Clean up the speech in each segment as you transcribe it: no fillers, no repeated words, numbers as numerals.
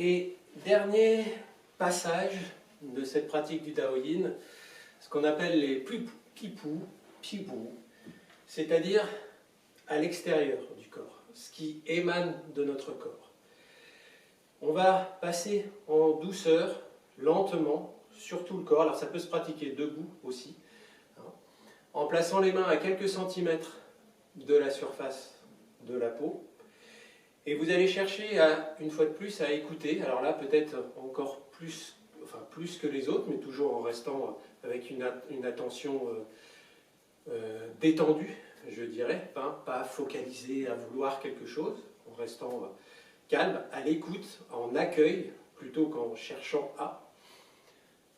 Et dernier passage de cette pratique du Daoyin, ce qu'on appelle les pipou, c'est-à-dire à l'extérieur du corps, ce qui émane de notre corps. On va passer en douceur, lentement, sur tout le corps. Alors ça peut se pratiquer debout aussi, hein, en plaçant les mains à quelques centimètres de la surface de la peau. Et vous allez chercher, une fois de plus, à écouter. Alors là, peut-être encore plus, plus que les autres, mais toujours en restant avec une attention détendue, je dirais, hein, pas focalisée à vouloir quelque chose, en restant calme, à l'écoute, en accueil, plutôt qu'en cherchant à.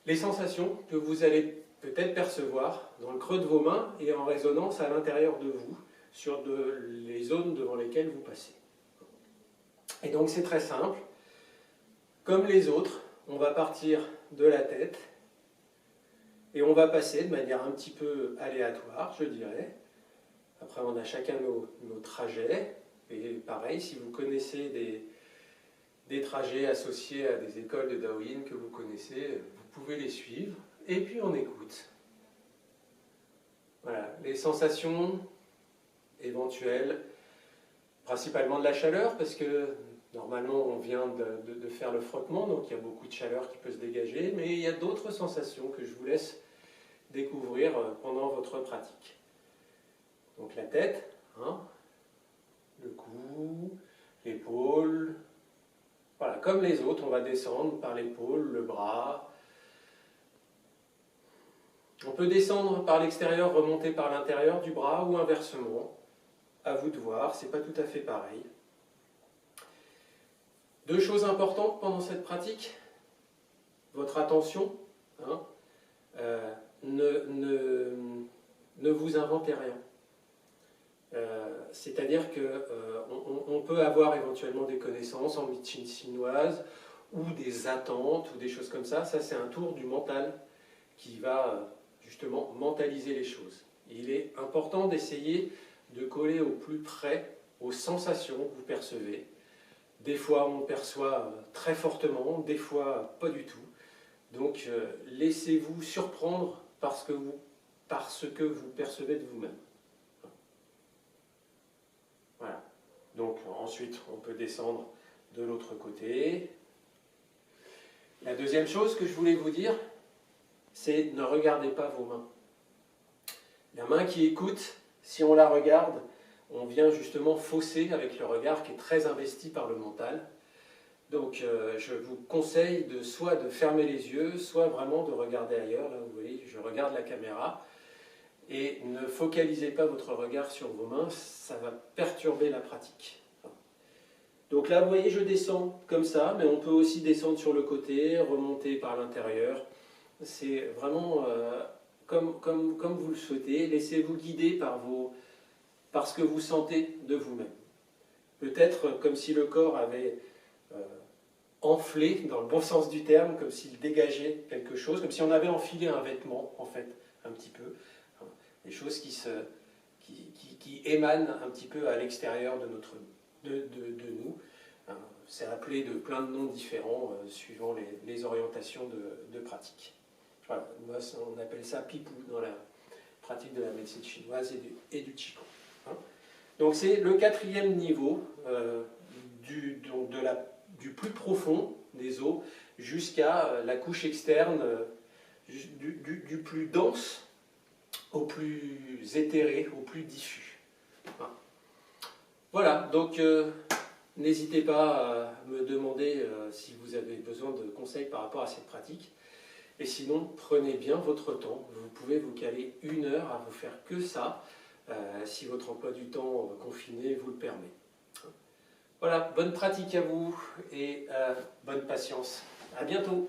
Les sensations que vous allez peut-être percevoir dans le creux de vos mains et en résonance à l'intérieur de vous, sur les zones devant lesquelles vous passez. Et donc c'est très simple. Comme les autres, on va partir de la tête et on va passer de manière un petit peu aléatoire, je dirais. Après, on a chacun nos trajets. Et pareil, si vous connaissez des trajets associés à des écoles de Daoyin que vous connaissez, vous pouvez les suivre. Et puis on écoute. Voilà, les sensations éventuelles, principalement de la chaleur, parce que normalement on vient de faire le frottement, donc il y a beaucoup de chaleur qui peut se dégager, mais il y a d'autres sensations que je vous laisse découvrir pendant votre pratique. Donc la tête, hein, le cou, l'épaule, voilà, comme les autres, on va descendre par l'épaule, le bras. On peut descendre par l'extérieur, remonter par l'intérieur du bras ou inversement. À vous de voir, c'est pas tout à fait pareil. Deux choses importantes pendant cette pratique. Votre attention, hein, ne vous inventez rien. C'est-à-dire qu'on peut avoir éventuellement des connaissances en médecine chinoise ou des attentes ou des choses comme ça. Ça, c'est un tour du mental qui va justement mentaliser les choses. Il est important d'essayer de coller au plus près aux sensations que vous percevez. Des fois, on perçoit très fortement, des fois, pas du tout. Donc, laissez-vous surprendre par ce que vous percevez de vous-même. Voilà. Donc, ensuite, on peut descendre de l'autre côté. La deuxième chose que je voulais vous dire, c'est ne regardez pas vos mains. La main qui écoute, si on la regarde, on vient justement fausser avec le regard qui est très investi par le mental. Donc je vous conseille soit de fermer les yeux, soit vraiment de regarder ailleurs. Là, vous voyez, je regarde la caméra. Et ne focalisez pas votre regard sur vos mains, ça va perturber la pratique. Donc là, vous voyez, je descends comme ça, mais on peut aussi descendre sur le côté, remonter par l'intérieur. C'est vraiment comme vous le souhaitez. Laissez-vous guider par ce que vous sentez de vous-même. Peut-être comme si le corps avait enflé, dans le bon sens du terme, comme s'il dégageait quelque chose, comme si on avait enfilé un vêtement, en fait, un petit peu. Des choses qui émanent un petit peu à l'extérieur de nous. C'est appelé de plein de noms différents suivant les orientations de pratique. Voilà, moi, on appelle ça pipou dans la pratique de la médecine chinoise et du Qigong. Donc c'est le quatrième niveau du plus profond des os jusqu'à la couche externe du plus dense au plus éthéré, au plus diffus. Voilà, donc n'hésitez pas à me demander si vous avez besoin de conseils par rapport à cette pratique. Et sinon, prenez bien votre temps. Vous pouvez vous caler 1 heure à vous faire que ça, si votre emploi du temps confiné vous le permet. Voilà, bonne pratique à vous et bonne patience. À bientôt.